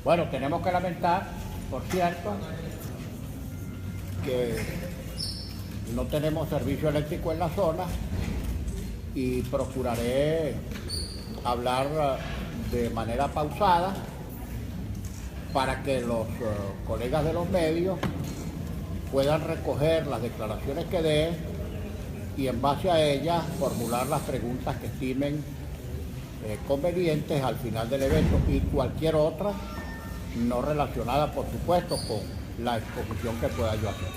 Bueno, tenemos que lamentar, por cierto, que no tenemos servicio eléctrico en la zona y procuraré hablar de manera pausada para que los colegas de los medios puedan recoger las declaraciones que dé y en base a ellas formular las preguntas que estimen convenientes al final del evento y cualquier otra no relacionada, por supuesto, con la exposición que pueda yo hacer.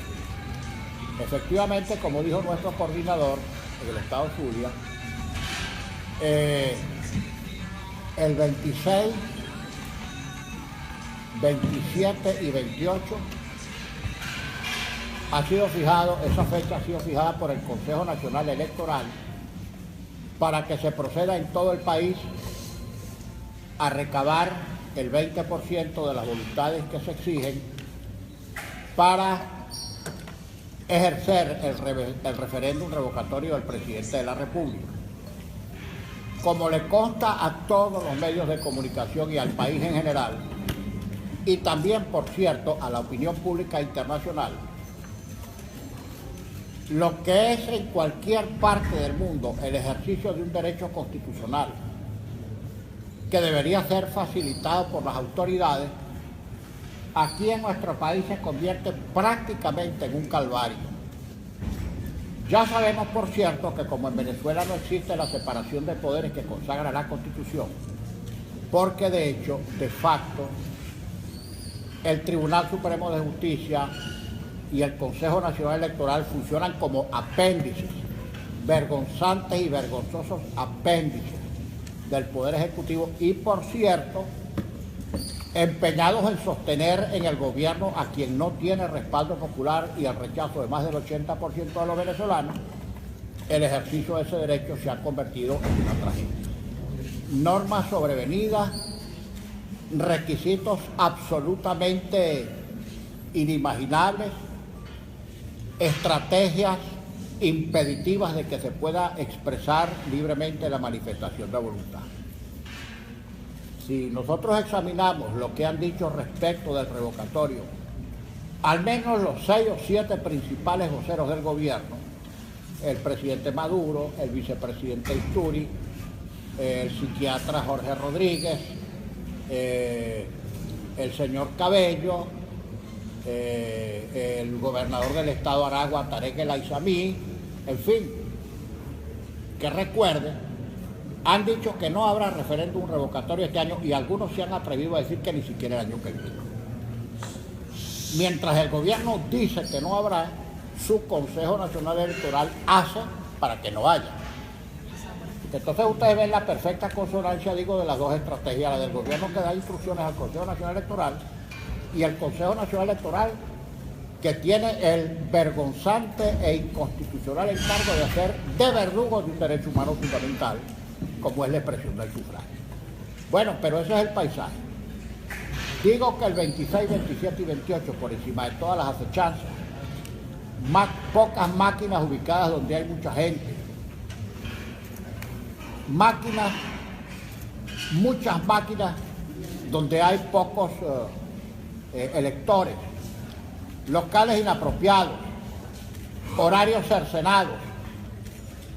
Efectivamente, como dijo nuestro coordinador en el estado Zulia, el 26, 27 y 28 esa fecha ha sido fijada por el Consejo Nacional Electoral para que se proceda en todo el país a recabar el 20% de las voluntades que se exigen para ejercer el referéndum revocatorio del presidente de la República. Como le consta a todos los medios de comunicación y al país en general, y también, por cierto, a la opinión pública internacional, lo que es en cualquier parte del mundo el ejercicio de un derecho constitucional que debería ser facilitado por las autoridades, aquí en nuestro país se convierte prácticamente en un calvario. Ya sabemos, por cierto, que como en Venezuela no existe la separación de poderes que consagra la Constitución, porque de hecho, de facto, el Tribunal Supremo de Justicia y el Consejo Nacional Electoral funcionan como apéndices, vergonzantes y vergonzosos apéndices del Poder Ejecutivo y, por cierto, empeñados en sostener en el gobierno a quien no tiene respaldo popular y el rechazo de más del 80% de los venezolanos. El ejercicio de ese derecho se ha convertido en una tragedia. Normas sobrevenidas, requisitos absolutamente inimaginables, estrategias impeditivas de que se pueda expresar libremente la manifestación de voluntad. Si nosotros examinamos lo que han dicho respecto del revocatorio, al menos los 6 o 7 principales voceros del gobierno, el presidente Maduro, el vicepresidente Isturi, el psiquiatra Jorge Rodríguez, el señor Cabello, el gobernador del estado Aragua, Tarek El Aizami, en fin, que recuerden, han dicho que no habrá referéndum revocatorio este año y algunos se han atrevido a decir que ni siquiera el año que viene. Mientras el gobierno dice que no habrá, su Consejo Nacional Electoral hace para que no haya. Entonces ustedes ven la perfecta consonancia, digo, de las dos estrategias, la del gobierno que da instrucciones al Consejo Nacional Electoral y el Consejo Nacional Electoral que tiene el vergonzante e inconstitucional encargo de hacer de verdugo de un derecho humano fundamental, como es la expresión del sufragio. Bueno, pero ese es el paisaje. Digo que el 26, 27 y 28, por encima de todas las acechanzas, pocas máquinas ubicadas donde hay mucha gente, muchas máquinas donde hay pocos electores, locales inapropiados, horarios cercenados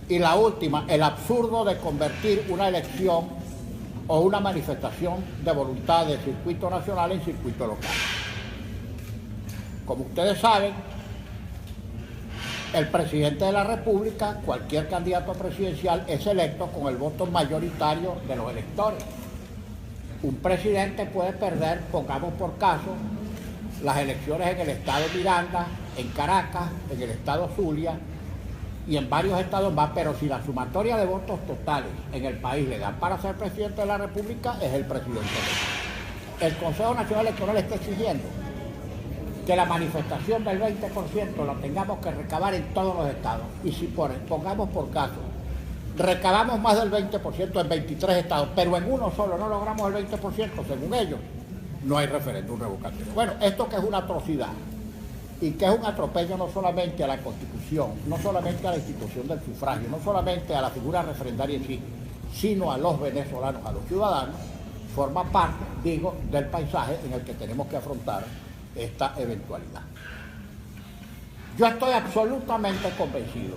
y la última, el absurdo de convertir una elección o una manifestación de voluntad de circuito nacional en circuito local. Como ustedes saben, el presidente de la República, cualquier candidato presidencial, es electo con el voto mayoritario de los electores. Un presidente puede perder, pongamos por caso, las elecciones en el estado Miranda, en Caracas, en el estado Zulia y en varios estados más, pero si la sumatoria de votos totales en el país le dan para ser presidente de la República, es el presidente. El Consejo Nacional Electoral está exigiendo que la manifestación del 20% la tengamos que recabar en todos los estados. Y si pongamos por caso, recabamos más del 20% en 23 estados, pero en uno solo no logramos el 20%, según ellos, no hay referéndum revocatorio. Bueno, esto que es una atrocidad y que es un atropello no solamente a la Constitución, no solamente a la institución del sufragio, no solamente a la figura referendaria en sí, sino a los venezolanos, a los ciudadanos, forma parte, digo, del paisaje en el que tenemos que afrontar esta eventualidad. Yo estoy absolutamente convencido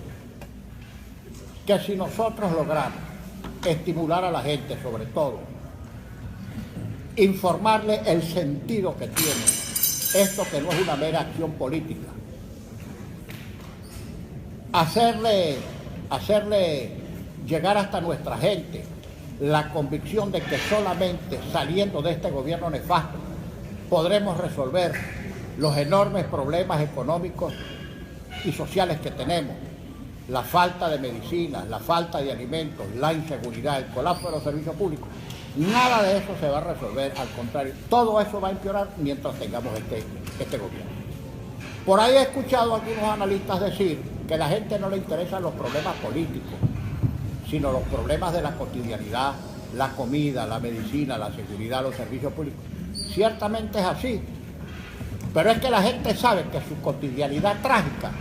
que si nosotros logramos estimular a la gente, sobre todo, informarle el sentido que tiene esto, que no es una mera acción política, hacerle llegar hasta nuestra gente la convicción de que solamente saliendo de este gobierno nefasto podremos resolver los enormes problemas económicos y sociales que tenemos, la falta de medicinas, la falta de alimentos, la inseguridad, el colapso de los servicios públicos. Nada de eso se va a resolver, al contrario, todo eso va a empeorar mientras tengamos este gobierno. Por ahí he escuchado a algunos analistas decir que a la gente no le interesan los problemas políticos, sino los problemas de la cotidianidad, la comida, la medicina, la seguridad, los servicios públicos. Ciertamente es así, pero es que la gente sabe que su cotidianidad trágica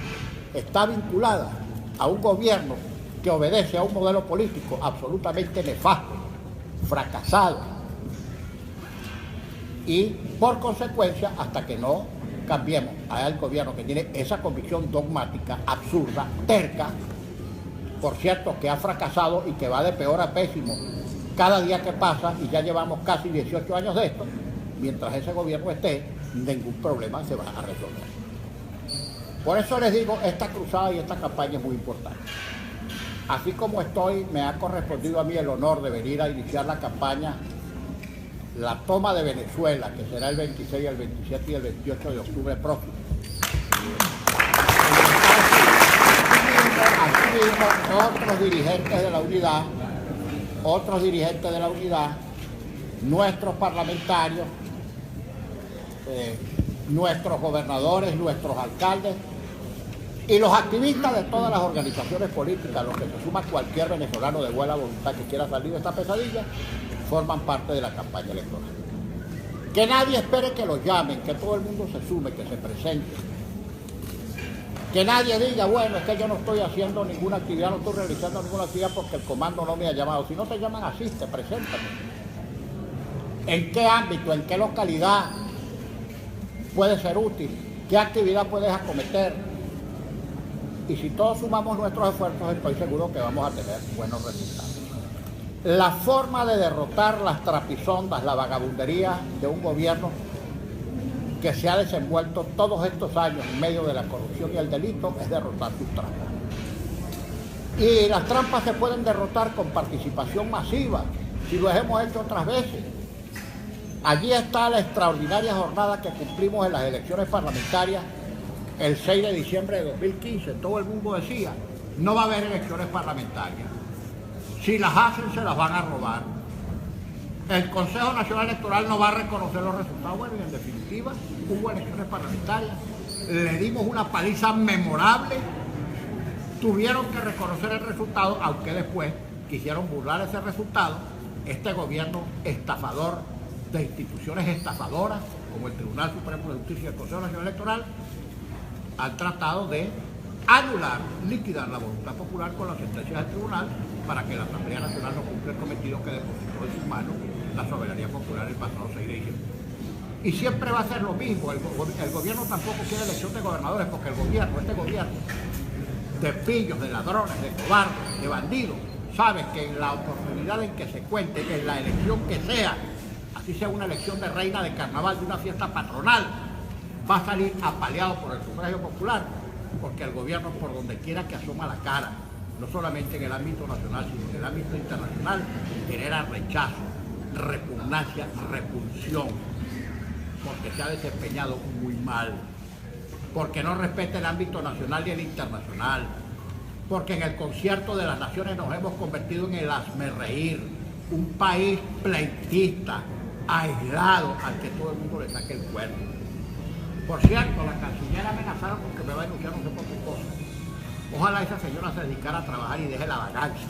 está vinculada a un gobierno que obedece a un modelo político absolutamente nefasto, fracasado, y por consecuencia, hasta que no cambiemos al gobierno que tiene esa convicción dogmática, absurda, terca, por cierto, que ha fracasado y que va de peor a pésimo cada día que pasa, y ya llevamos casi 18 años de esto, mientras ese gobierno esté, ningún problema se va a resolver. Por eso les digo, esta cruzada y esta campaña es muy importante. Así como me ha correspondido a mí el honor de venir a iniciar la campaña, la toma de Venezuela, que será el 26, el 27 y el 28 de octubre próximo. Asimismo, otros dirigentes de la unidad, nuestros parlamentarios, nuestros gobernadores, nuestros alcaldes y los activistas de todas las organizaciones políticas, los que se suma cualquier venezolano de buena voluntad que quiera salir de esta pesadilla, forman parte de la campaña electoral. Que nadie espere que los llamen, que todo el mundo se sume, que se presente. Que nadie diga, bueno, es que yo no estoy haciendo ninguna actividad, no estoy realizando ninguna actividad porque el comando no me ha llamado. Si no te llaman, asiste, preséntate. ¿En qué ámbito, en qué localidad puede ser útil? ¿Qué actividad puedes acometer? Y si todos sumamos nuestros esfuerzos, estoy seguro que vamos a tener buenos resultados. La forma de derrotar las trapisondas, la vagabundería de un gobierno que se ha desenvuelto todos estos años en medio de la corrupción y el delito es derrotar sus trampas. Y las trampas se pueden derrotar con participación masiva, si lo hemos hecho otras veces. Allí está la extraordinaria jornada que cumplimos en las elecciones parlamentarias el 6 de diciembre de 2015. Todo el mundo decía, no va a haber elecciones parlamentarias. Si las hacen, se las van a robar. El Consejo Nacional Electoral no va a reconocer los resultados. Bueno, y en definitiva, hubo elecciones parlamentarias. Le dimos una paliza memorable. Tuvieron que reconocer el resultado, aunque después quisieron burlar ese resultado. Este gobierno estafador, de instituciones estafadoras, como el Tribunal Supremo de Justicia y el Consejo Nacional Electoral, han tratado de anular, liquidar la voluntad popular con las sentencias del tribunal para que la Asamblea Nacional no cumpla el cometido que depositó en sus manos la soberanía popular el pasado 6 de diciembre. Y siempre va a ser lo mismo. El gobierno tampoco quiere elección de gobernadores porque este gobierno de pillos, de ladrones, de cobardes, de bandidos, sabe que en la oportunidad en que se cuente, en la elección que sea, así sea una elección de reina de carnaval, de una fiesta patronal, va a salir apaleado por el sufragio popular, porque el gobierno, por donde quiera que asoma la cara, no solamente en el ámbito nacional, sino en el ámbito internacional, genera rechazo, repugnancia, repulsión, porque se ha desempeñado muy mal, porque no respeta el ámbito nacional y el internacional, porque en el concierto de las naciones nos hemos convertido en el hazmerreír, un país pleitista, aislado, al que todo el mundo le saque el cuerno. Por cierto, la canciller amenazaron porque me va a denunciar no sé por qué cosa. Ojalá esa señora se dedicara a trabajar y deje la vagancia.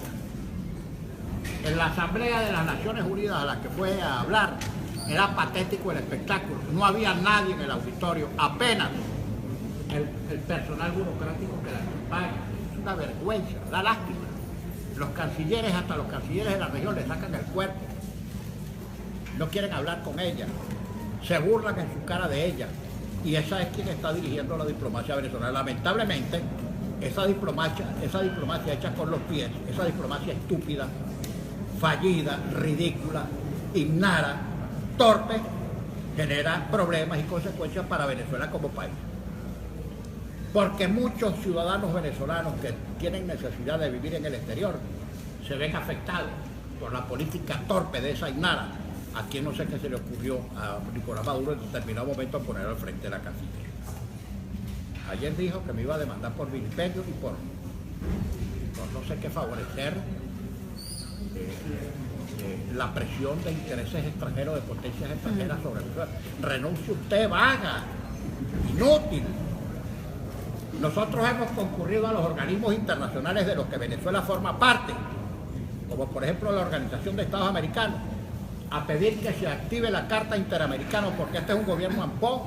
En la Asamblea de las Naciones Unidas a la que fue a hablar, era patético el espectáculo. No había nadie en el auditorio, apenas el personal burocrático que la acompaña. Es una vergüenza, da lástima. Los cancilleres, hasta los cancilleres de la región le sacan el cuerpo. no quieren hablar con ella, se burlan en su cara de ella, y esa es quien está dirigiendo la diplomacia venezolana. Lamentablemente, esa diplomacia hecha con los pies, esa diplomacia estúpida, fallida, ridícula, ignara, torpe, genera problemas y consecuencias para Venezuela como país. Porque muchos ciudadanos venezolanos que tienen necesidad de vivir en el exterior se ven afectados por la política torpe de esa ignara, a quien no sé qué se le ocurrió a Nicolás Maduro en determinado momento ponerlo al frente de la Cancillería. Ayer dijo que me iba a demandar por vilipendio y por no sé qué favorecer la presión de intereses extranjeros, de potencias extranjeras sobre Venezuela. Renuncie usted, vaga, inútil. Nosotros hemos concurrido a los organismos internacionales de los que Venezuela forma parte, como por ejemplo la Organización de Estados Americanos, a pedir que se active la Carta Interamericana, porque este es un gobierno ampón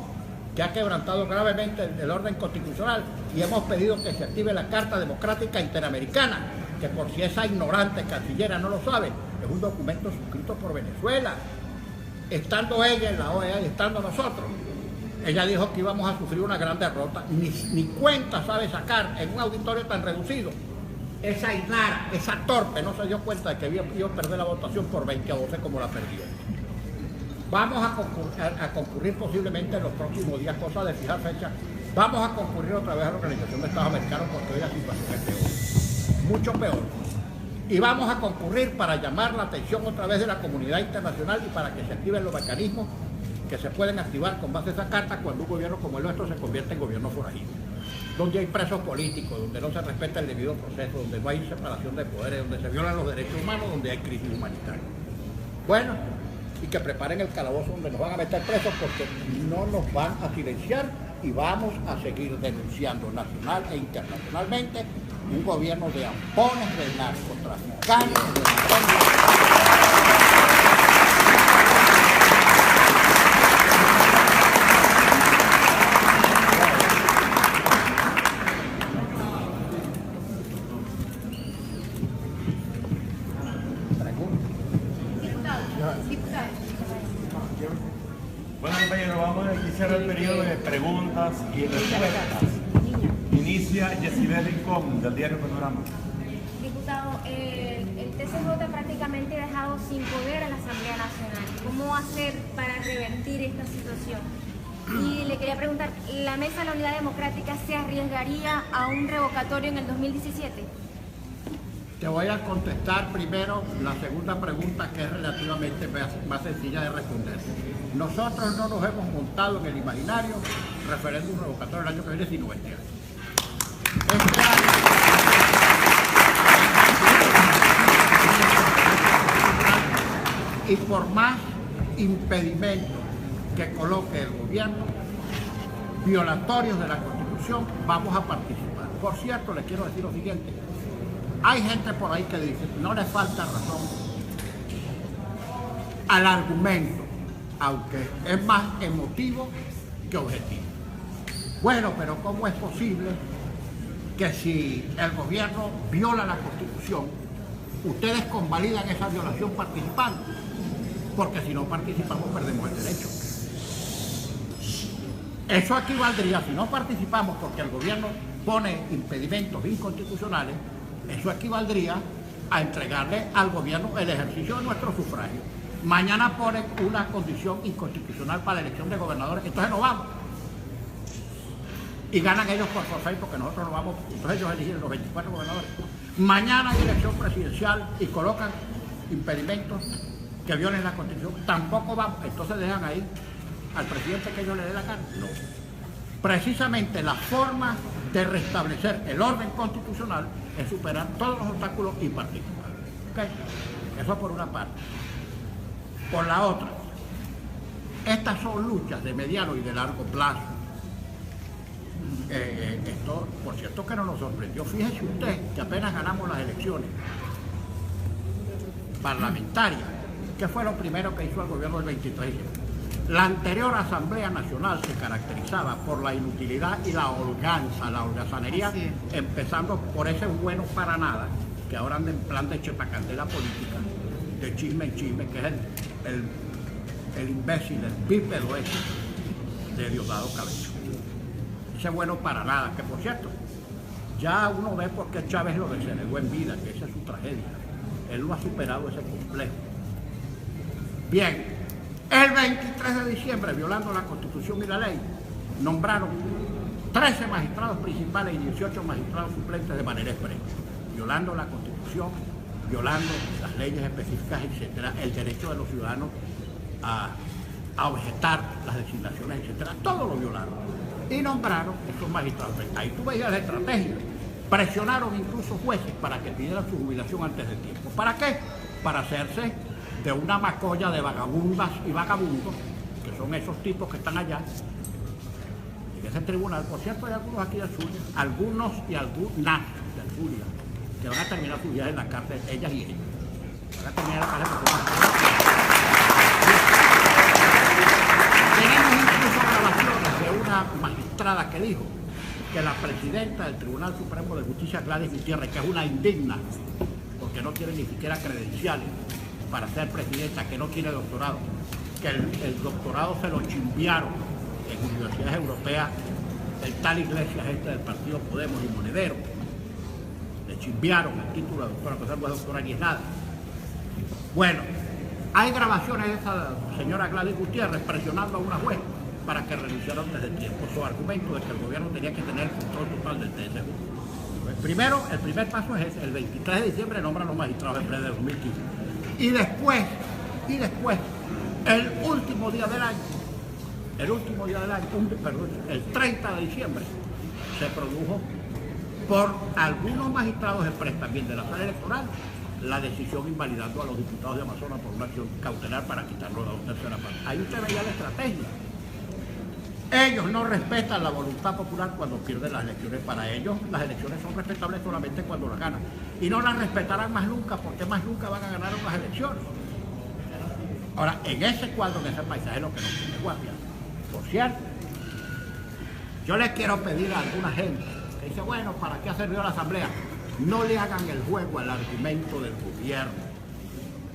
que ha quebrantado gravemente el orden constitucional, y hemos pedido que se active la Carta Democrática Interamericana, que por si esa ignorante cancillera no lo sabe, es un documento suscrito por Venezuela, estando ella en la OEA y estando nosotros. Ella dijo que íbamos a sufrir una gran derrota, ni cuenta sabe sacar en un auditorio tan reducido. Esa ignara, esa torpe, no se dio cuenta de que iba a perder la votación por 20-12 como la perdió. Vamos a concurrir posiblemente en los próximos días, cosa de fijar fecha. Vamos a concurrir otra vez a la Organización de Estados Americanos porque hoy la situación es peor, mucho peor. Y vamos a concurrir para llamar la atención otra vez de la comunidad internacional y para que se activen los mecanismos que se pueden activar con base a esa carta cuando un gobierno como el nuestro se convierte en gobierno forajido, donde hay presos políticos, donde no se respeta el debido proceso, donde no hay separación de poderes, donde se violan los derechos humanos, donde hay crisis humanitaria. Bueno, y que preparen el calabozo donde nos van a meter presos, porque no nos van a silenciar y vamos a seguir denunciando nacional e internacionalmente un gobierno de ampones, de narcotraficantes, de Bueno, compañero, vamos a iniciar el periodo de preguntas y respuestas. Inicia Yesibel Rincón, del diario Panorama. Diputado, el TCJ prácticamente ha dejado sin poder a la Asamblea Nacional. ¿Cómo hacer para revertir esta situación? Y le quería preguntar, ¿la Mesa de la Unidad Democrática se arriesgaría a un revocatorio en el 2017? Te voy a contestar primero la segunda pregunta, que es relativamente más sencilla de responder. Nosotros no nos hemos montado en el imaginario referéndum revocatorio el año que viene, sino este año. Este año, y por más impedimentos que coloque el gobierno, violatorios de la Constitución, vamos a participar. Por cierto, les quiero decir lo siguiente. Hay gente por ahí que dice, no le falta razón al argumento, aunque es más emotivo que objetivo. Bueno, pero ¿cómo es posible que si el gobierno viola la Constitución, ustedes convalidan esa violación participando? Porque si no participamos perdemos el derecho. Eso equivaldría, si no participamos porque el gobierno pone impedimentos inconstitucionales, eso equivaldría a entregarle al gobierno el ejercicio de nuestro sufragio. Mañana ponen una condición inconstitucional para la elección de gobernadores, entonces no vamos. Y ganan ellos por forfait porque nosotros no vamos, entonces ellos eligen los 24 gobernadores. Mañana hay elección presidencial y colocan impedimentos que violen la Constitución, tampoco vamos, entonces dejan ahí al presidente que ellos le dé la gana. No. Precisamente la forma de restablecer el orden constitucional es superar todos los obstáculos y participar. ¿Okay? Eso por una parte. Por la otra, estas son luchas de mediano y de largo plazo. Esto, por cierto, que no nos sorprendió. Fíjese usted que apenas ganamos las elecciones parlamentarias, que fue lo primero que hizo el gobierno del 23 de diciembre. La anterior Asamblea Nacional se caracterizaba por la inutilidad y la holganza, la holgazanería, empezando por ese bueno para nada, que ahora anda en plan de chepacandela política, de chisme en chisme, que es el imbécil, el bípedo ese de Diosdado Cabello. Ese bueno para nada, que por cierto, ya uno ve por qué Chávez lo desheredó en vida, que esa es su tragedia. Él no ha superado ese complejo. Bien, el 23 de diciembre, violando la Constitución y la ley, nombraron 13 magistrados principales y 18 magistrados suplentes de manera expresa, violando la Constitución, violando las leyes específicas, etcétera, el derecho de los ciudadanos a objetar las designaciones, etcétera, todo lo violaron. Y nombraron estos magistrados. Ahí tú veías la estrategia. Presionaron incluso jueces para que pidieran su jubilación antes del tiempo. ¿Para qué? Para hacerse de una macolla de vagabundas y vagabundos, que son esos tipos que están allá, en ese tribunal. Por cierto, hay algunos aquí del Zulia, algunos y algunas del Zulia, que van a terminar su viaje en la cárcel, ellas y ellos. Van a terminar la cárcel Tenemos incluso grabaciones de una magistrada que dijo que la presidenta del Tribunal Supremo de Justicia, Gladys Gutiérrez, que es una indigna, porque no tiene ni siquiera credenciales para ser presidenta, que no tiene doctorado, que el doctorado se lo chimbiaron en universidades europeas, el tal Iglesias este del partido Podemos y Monedero, le chimbiaron el título de doctora, que no es doctora ni es nada. Bueno, hay grabaciones de esa señora Gladys Gutiérrez presionando a una juez para que renunciaran desde el tiempo. Su argumento de que el gobierno tenía que tener el control total del TSJ. Primero, el primer paso es ese, el 23 de diciembre nombran los magistrados en pleno de 2015. Y después, el último día del año, el 30 de diciembre, se produjo por algunos magistrados express también de la sala electoral la decisión invalidando a los diputados de Amazonas por una acción cautelar para quitarlo de la tercera parte. Ahí usted veía la estrategia. Ellos no respetan la voluntad popular cuando pierden las elecciones. Para ellos las elecciones son respetables solamente cuando las ganan. Y no las respetarán más nunca, porque más nunca van a ganar unas elecciones. Ahora, en ese cuadro, en ese paisaje, lo que nos tiene guardia. Por cierto, yo les quiero pedir a alguna gente que dice, bueno, ¿para qué ha servido la Asamblea? No le hagan el juego al argumento del gobierno.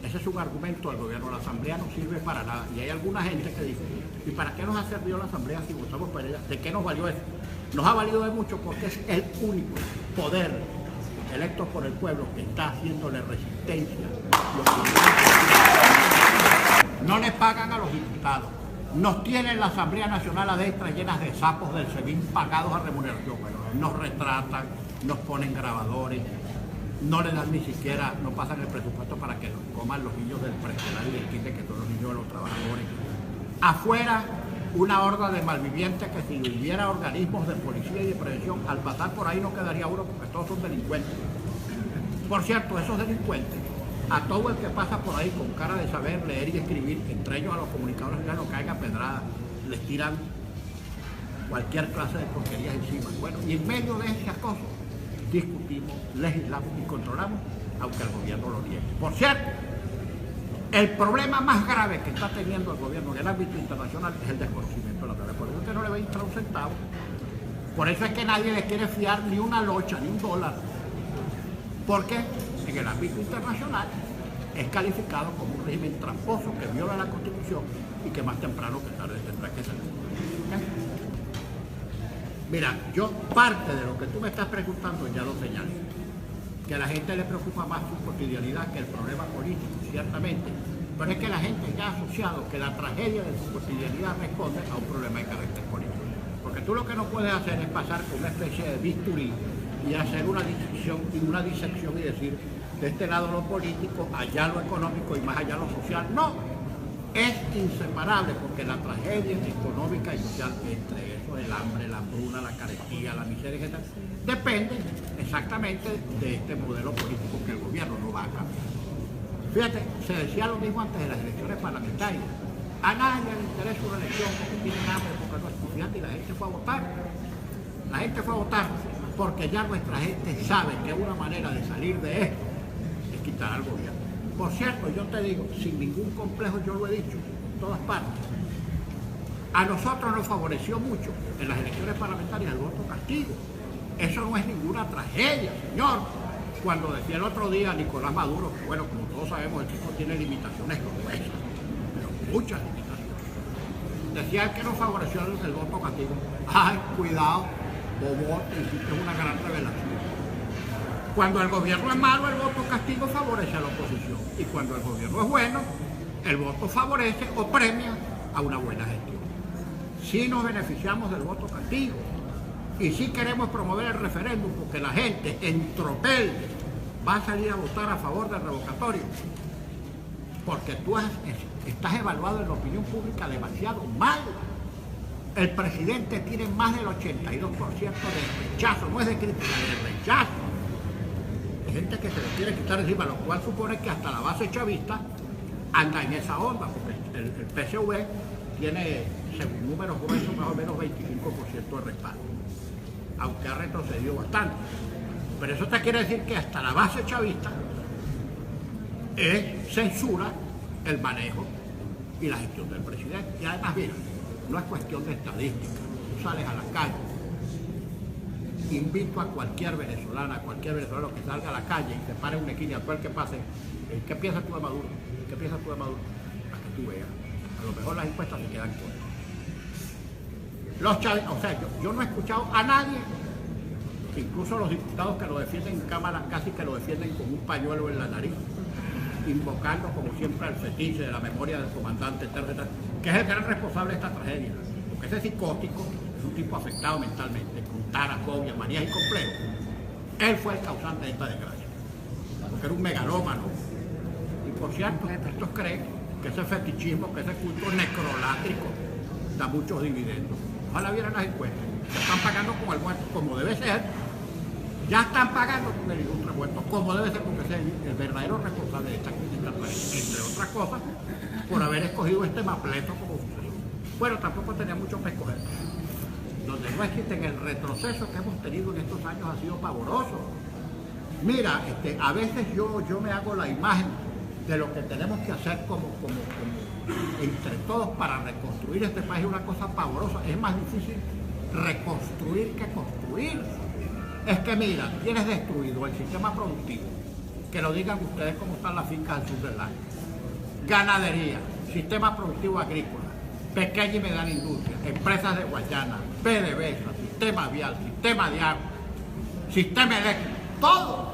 Ese es un argumento del gobierno. La Asamblea no sirve para nada. Y hay alguna gente que dice, ¿y para qué nos ha servido la Asamblea si votamos por ella? ¿De qué nos valió eso? Nos ha valido de mucho porque es el único poder electo por el pueblo que está haciéndole resistencia. No le pagan a los diputados. Nos tienen la Asamblea Nacional adentro llenas de sapos del SEBIN pagados a remuneración. Nos retratan, nos ponen grabadores, no le dan ni siquiera, no pasan el presupuesto para que los coman los niños del preescolar y del kinder, que son los niños de los trabajadores. Afuera, una horda de malvivientes que si hubiera organismos de policía y de prevención, al pasar por ahí no quedaría uno porque todos son delincuentes. Por cierto, esos delincuentes, a todo el que pasa por ahí con cara de saber leer y escribir, entre ellos a los comunicadores ya no caigan pedradas, les tiran cualquier clase de porquerías encima. Bueno, y en medio de esas cosas discutimos, legislamos y controlamos, aunque el gobierno lo niegue. Por cierto, el problema más grave que está teniendo el gobierno en el ámbito internacional es el desconocimiento de la realidad. Por eso usted no le va a entrar un centavo. Por eso es que nadie le quiere fiar ni una locha, ni un dólar. Porque en el ámbito internacional es calificado como un régimen tramposo que viola la Constitución y que más temprano que tarde tendrá que salir. ¿Okay? Mira, yo parte de lo que tú me estás preguntando ya lo señalo. Que a la gente le preocupa más su cotidianidad que el problema político, ciertamente. Pero es que la gente ya ha asociado que la tragedia de su cotidianidad responde a un problema de carácter político. Porque tú lo que no puedes hacer es pasar con una especie de bisturí y hacer una disección y decir, de este lado lo político, allá lo económico y más allá lo social. No, es inseparable porque la tragedia económica y social, entre eso el hambre, la hambruna, la carestía, la miseria, etc., depende exactamente de este modelo político que el gobierno no va a cambiar. Fíjate, se decía lo mismo antes de las elecciones parlamentarias. A nadie le interesa una elección porque tienen hambre, porque no es confiante, y la gente fue a votar. La gente fue a votar porque ya nuestra gente sabe que una manera de salir de esto es quitar al gobierno. Por cierto, yo te digo, sin ningún complejo, yo lo he dicho en todas partes, a nosotros nos favoreció mucho en las elecciones parlamentarias el voto castigo. Eso no es ninguna tragedia, señor. Cuando decía el otro día Nicolás Maduro, que bueno, como todos sabemos, el tipo tiene limitaciones gruesas, pero muchas limitaciones. decía el que nos favoreció el voto castigo. Ay, cuidado, bobo, hiciste una gran revelación. Cuando el gobierno es malo, el voto castigo favorece a la oposición. Y cuando el gobierno es bueno, el voto favorece o premia a una buena gestión. Sí nos beneficiamos del voto castigo. Y sí queremos promover el referéndum porque la gente en tropel va a salir a votar a favor del revocatorio. Porque tú estás evaluado en la opinión pública demasiado mal. El presidente tiene más del 82% de rechazo, no es de crítica, de rechazo. Hay gente que se le quiere quitar encima, lo cual supone que hasta la base chavista anda en esa onda, porque el PSV tiene, según números gruesos, más o menos 25% de respaldo, aunque ha retrocedido bastante. Pero eso te quiere decir que hasta la base chavista censura el manejo y la gestión del presidente. Y además, mira, no es cuestión de estadística. Tú sales a la calle, invito a cualquier venezolano que salga a la calle y se pare en una esquina, todo el que pase, ¿qué piensas tú de Maduro? ¿Qué piensas tú de Maduro? Para que tú veas. A lo mejor las encuestas se quedan cortas. Los chavistas, o sea, yo no he escuchado a nadie, incluso los diputados que lo defienden en cámara, casi que lo defienden con un pañuelo en la nariz, invocando como siempre el fetiche de la memoria del comandante Terreta, que es el gran responsable de esta tragedia. Porque ese psicótico es un tipo afectado mentalmente, con taras, fobias, manías y complejos. Él fue el causante de esta desgracia, porque era un megalómano. Y por cierto, estos creen que ese fetichismo, que ese culto necrolátrico da muchos dividendos. Ojalá vieran las encuestas. Se están pagando con el muerto, como debe ser. Ya están pagando con el ilustre muerto, como debe ser, porque es el verdadero responsable de esta crítica, entre otras cosas, por haber escogido este mapleto como sucesor. Bueno, tampoco tenía mucho que escoger. Donde no existen, el retroceso que hemos tenido en estos años ha sido pavoroso. Mira, a veces yo me hago la imagen de lo que tenemos que hacer como entre todos para reconstruir este país. Es una cosa pavorosa. Es más difícil reconstruir que construir. Es que mira, tienes destruido el sistema productivo, que lo digan ustedes cómo están las fincas al sur del lago, ganadería, sistema productivo agrícola, pequeña y mediana industria, empresas de Guayana, PDVSA, sistema vial, sistema de agua, sistema eléctrico, todo.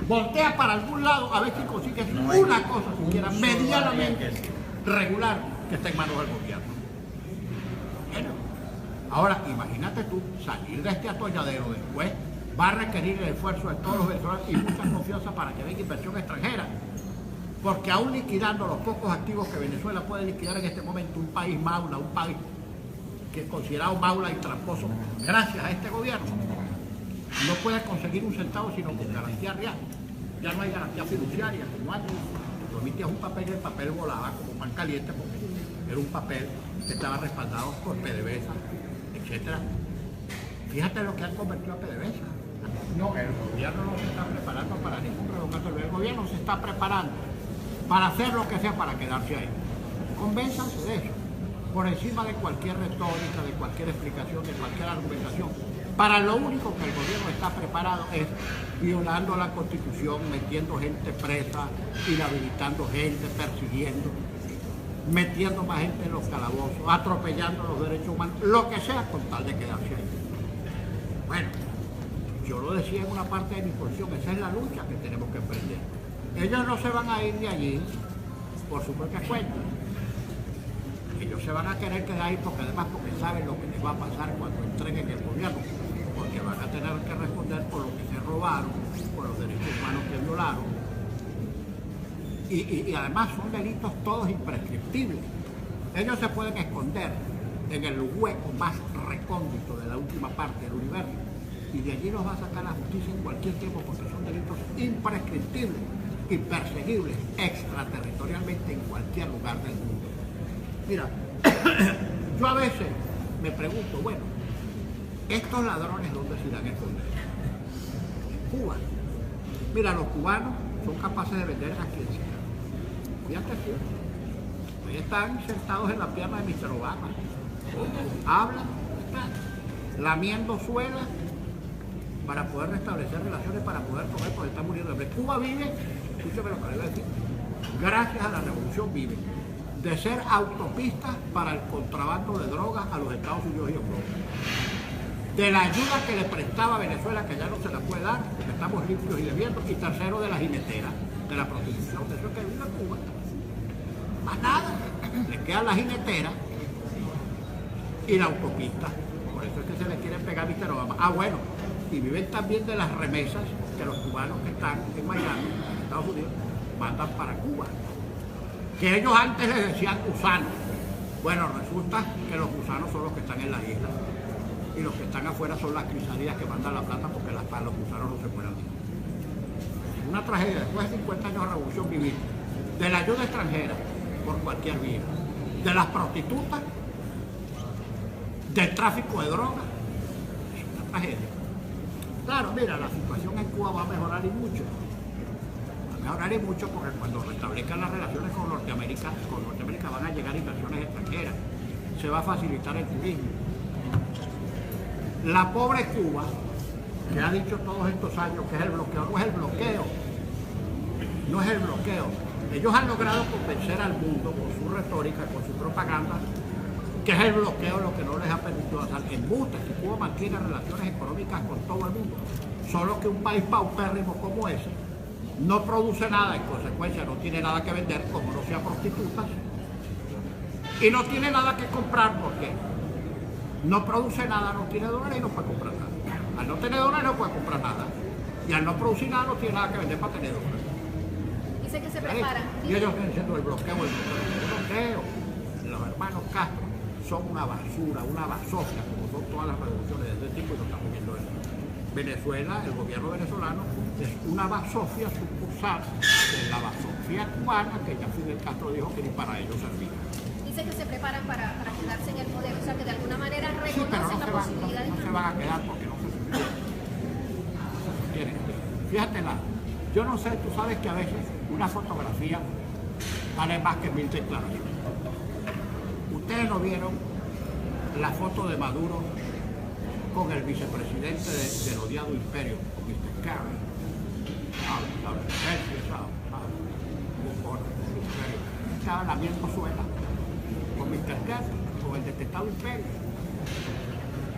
Voltea para algún lado a ver si consigues una cosa siquiera medianamente regular que esté en manos del gobierno. Bueno, ahora, imagínate tú, salir de este atolladero después va a requerir el esfuerzo de todos los venezolanos y mucha confianza para que venga inversión extranjera. Porque aún liquidando los pocos activos que Venezuela puede liquidar en este momento, un país maula, un país que es considerado maula y tramposo, gracias a este gobierno, no puede conseguir un centavo sino con garantía real. Ya no hay garantía fiduciaria, como antes. Lo emitías un papel y el papel volaba como pan caliente porque era un papel que estaba respaldado por PDVSA, etcétera. Fíjate lo que han convertido a PDVSA. No, el gobierno no se está preparando para ningún revocatorio. El gobierno se está preparando para hacer lo que sea para quedarse ahí. Convénzanse de eso, por encima de cualquier retórica, de cualquier explicación, de cualquier argumentación. Para lo único que el gobierno está preparado es violando la Constitución, metiendo gente presa, inhabilitando gente, persiguiendo, metiendo más gente en los calabozos, atropellando los derechos humanos, lo que sea con tal de quedarse ahí. Bueno, yo lo decía en una parte de mi posición, esa es la lucha que tenemos que emprender. Ellos no se van a ir de allí por su propia cuenta. Ellos se van a querer quedar ahí porque saben lo que les va a pasar cuando entreguen el gobierno, porque van a tener que responder por lo que se robaron, por los derechos humanos que violaron. Y además son delitos todos imprescriptibles. Ellos se pueden esconder en el hueco más recóndito de la última parte del universo y de allí los va a sacar la justicia en cualquier tiempo porque son delitos imprescriptibles y perseguibles extraterritorialmente en cualquier lugar del mundo. Mira, yo a veces me pregunto, bueno, ¿estos ladrones dónde se irán a esconder? En Cuba. Mira, los cubanos son capaces de vender a quien sea. Fíjate tú. Ahí están sentados en la pierna de Mr. Obama. Hablan, están lamiendo suelas para poder restablecer relaciones, para poder comer, porque están muriendo de hambre. Cuba vive, escúchame lo que le voy a decir, gracias a la revolución vive. de ser autopistas para el contrabando de drogas a los Estados Unidos y Europa. De la ayuda que le prestaba a Venezuela, que ya no se la puede dar, porque estamos limpios y debiendo, y tercero, de la jinetera, de la prostitución, de eso que vive en Cuba. Más nada, le queda la jinetera y la autopista. Por eso es que se le quieren pegar Mr. Obama. Ah, bueno, y viven también de las remesas que los cubanos que están en Miami, en Estados Unidos, mandan para Cuba. Que ellos antes les decían gusanos. Bueno, resulta que los gusanos son los que están en la isla. Y los que están afuera son las crisálidas que mandan la plata porque los gusanos no se pueden ir. Una tragedia. Después de 50 años de revolución vivir de la ayuda extranjera por cualquier vía, de las prostitutas, del tráfico de drogas. Es una tragedia. Claro, mira, la situación en Cuba va a mejorar y mucho. Va a mejorar y mucho porque cuando restablezcan las relaciones con Norteamérica van a llegar inversiones extranjeras. Se va a facilitar el turismo. La pobre Cuba, que ha dicho todos estos años que es el bloqueo, no es el bloqueo, no es el bloqueo. Ellos han logrado convencer al mundo con su retórica, con su propaganda, que es el bloqueo lo que no les ha permitido hacer embustes, que Cuba mantiene relaciones económicas con todo el mundo. Solo que un país paupérrimo como ese no produce nada, en consecuencia no tiene nada que vender, como no sea prostitutas, y no tiene nada que comprar porque no produce nada, no tiene dólares y no puede comprar nada. Al no tener dólares no puede comprar nada. Y al no producir nada no tiene nada que vender para tener dólares. Dice que se preparan. Y ellos están diciendo el bloqueo. Los hermanos Castro son una basura, una basofia, como son todas las revoluciones de este tipo y lo estamos viendo en Venezuela. El gobierno venezolano es una basofia sucursal de la basofia cubana que ya Fidel Castro dijo que ni para ellos servía. Dice que se preparan para quedarse en el poder, o sea que de alguna manera reconocen la posibilidad de... No se van a quedar porque no se sostienen. Fíjate, yo no sé, tú sabes que a veces una fotografía vale más que 1000 declaraciones. Ustedes no vieron la foto de Maduro con el vicepresidente del odiado imperio, con Mr. Kerry. Estaba la misma suela con Mr. Kerry, con el detestado imperio.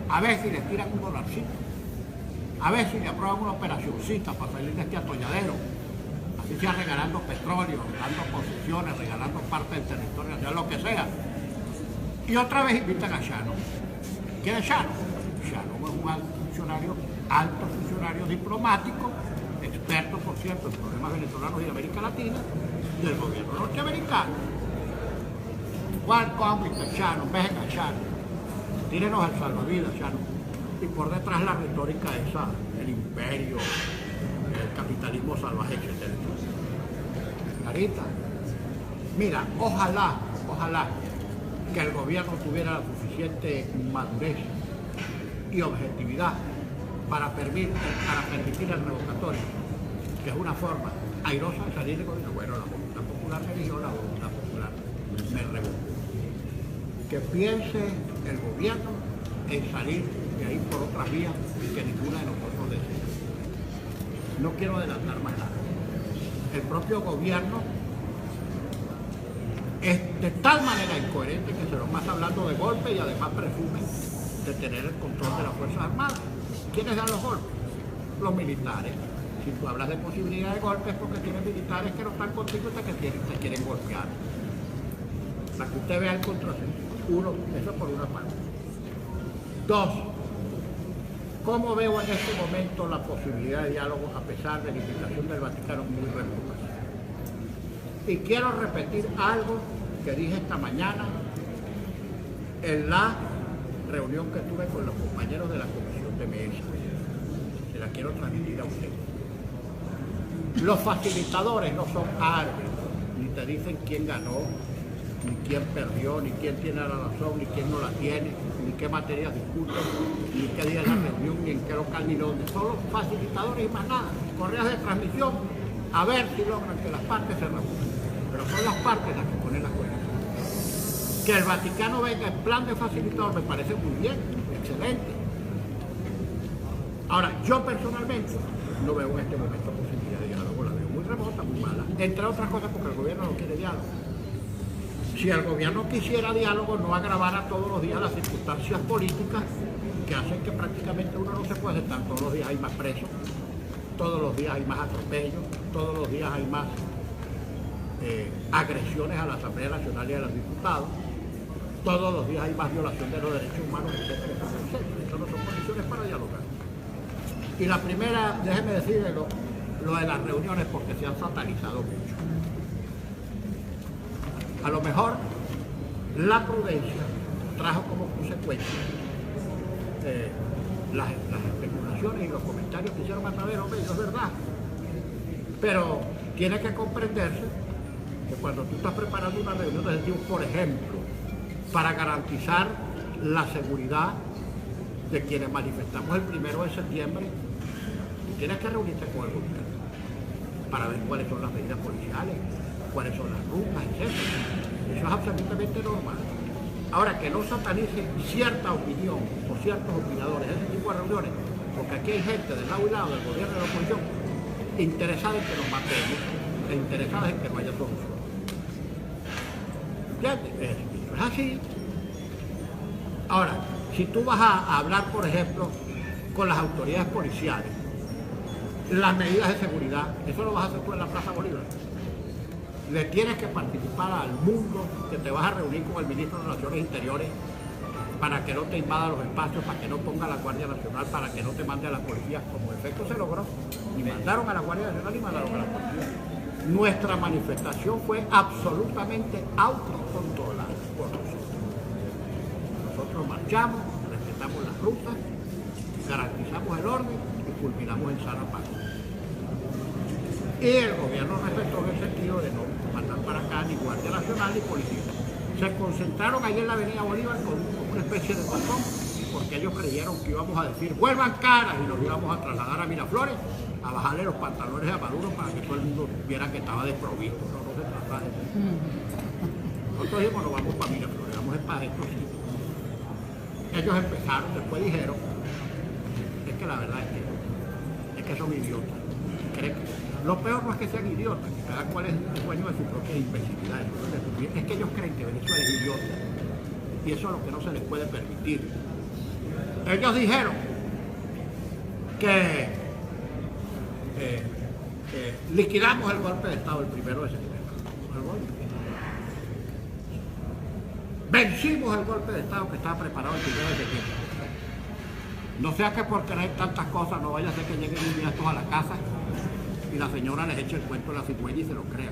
A ver si les tiran un dolarcito. A ver si le aprueban una operacioncita para salir de este atolladero. Así sea regalando petróleo, regalando posiciones, regalando parte del territorio, sea lo que sea. Y otra vez invitan a Chano. ¿Quién es Chano? Chano es un alto funcionario diplomático, experto, por cierto, en problemas venezolanos y de América Latina, del gobierno norteamericano. Welcome, Mr. Chano, venga, Chano. Tírenos el salvavidas, Chano. Y por detrás la retórica esa, el imperio, el capitalismo salvaje, etc. Clarita. Mira, ojalá que el gobierno tuviera la suficiente madurez y objetividad para permitir el revocatorio, que es una forma airosa de salir de gobierno. Bueno, la voluntad popular me dijo, la voluntad popular me revocó. Que piense el gobierno en salir de ahí por otras vías que ninguna de nosotros desea. No quiero adelantar más nada. El propio gobierno es de tal manera incoherente que se lo pasa hablando de golpe y además presume de tener el control de las Fuerzas Armadas. ¿Quiénes dan los golpes? Los militares. Si tú hablas de posibilidad de golpes es porque tienes militares que no están contigo y te quieren golpear. Para que usted vea el contrasentido. Uno, eso por una parte. Dos, ¿cómo veo en este momento la posibilidad de diálogo a pesar de la invitación del Vaticano muy remota? Y quiero repetir algo que dije esta mañana en la reunión que tuve con los compañeros de la Comisión de Mesa. Se la quiero transmitir a usted. Los facilitadores no son árbitros, ni te dicen quién ganó, ni quién perdió, ni quién tiene la razón, ni quién no la tiene, ni qué materias discuten, ni qué día es la reunión, ni en qué local, ni dónde. Son los facilitadores y más nada. Correas de transmisión, a ver si logran que las partes se reúnan. Pero son las partes las que ponen las cosas. Que el Vaticano venga en plan de facilitador me parece muy bien, excelente. Ahora, yo personalmente no veo en este momento posibilidad de diálogo, la veo muy remota, muy mala. Entre otras cosas porque el gobierno no quiere diálogo. si el gobierno quisiera diálogo, no agravara todos los días las circunstancias políticas que hacen que prácticamente uno no se puede estar. Todos los días hay más presos, todos los días hay más atropellos, todos los días hay más agresiones a la Asamblea Nacional y a los diputados, todos los días hay más violación de los derechos humanos, etcétera, etcétera, etcétera. Eso no son condiciones para dialogar. Y la primera, déjeme decirle lo de las reuniones, porque se han satanizado mucho. A lo mejor la prudencia trajo como consecuencia las especulaciones y los comentarios que hicieron a través de los medios, es verdad. Pero tiene que comprenderse que cuando tú estás preparando una reunión de ese tipo, por ejemplo, para garantizar la seguridad de quienes manifestamos el 1 de septiembre, tú tienes que reunirte con el gobierno para ver cuáles son las medidas policiales, cuáles son las rutas, etc. Eso es absolutamente normal. Ahora, que no satanice cierta opinión o ciertos opinadores de ese tipo de reuniones, porque aquí hay gente del lado y lado del gobierno y de la oposición interesada en que nos matemos e interesada en que no haya solución. ¿Entiendes? Eso es así. Ahora, si tú vas a hablar, por ejemplo, con las autoridades policiales, las medidas de seguridad, eso lo vas a hacer tú en la Plaza Bolívar. Le tienes que participar al mundo, que te vas a reunir con el ministro de Relaciones Interiores para que no te invada los espacios, para que no ponga la Guardia Nacional, para que no te mande a la policía. Como efecto se logró. Ni mandaron a la Guardia Nacional ni mandaron a la policía. Nuestra manifestación fue absolutamente autocontrolada por nosotros. Nosotros marchamos, respetamos las rutas, garantizamos el orden y culminamos en sana paz. Y el gobierno respetó en el sentido de no mandar para acá ni Guardia Nacional ni policía. Se concentraron allí en la Avenida Bolívar con una especie de balcón, porque ellos creyeron que íbamos a decir vuelvan caras y nos íbamos a trasladar a Miraflores a bajarle los pantalones a Maduro para que todo el mundo viera que estaba desprovisto. No se trata de eso. Nosotros dijimos no vamos para Miraflores, vamos para estos sitios. Ellos empezaron, después dijeron, es que la verdad es que son idiotas. Lo peor no es que sean idiotas, que cada cual es dueño de su propia imbecilidad. Es que ellos creen que Venezuela es idiota y eso es lo que no se les puede permitir. Ellos dijeron que liquidamos el golpe de Estado el 1 de septiembre. Vencimos el golpe de Estado que estaba preparado el 1 de septiembre. No sea que por creer tantas cosas no vaya a ser que lleguen un día estos a la casa y la señora les eche el cuento de la cigüeña y se lo crean.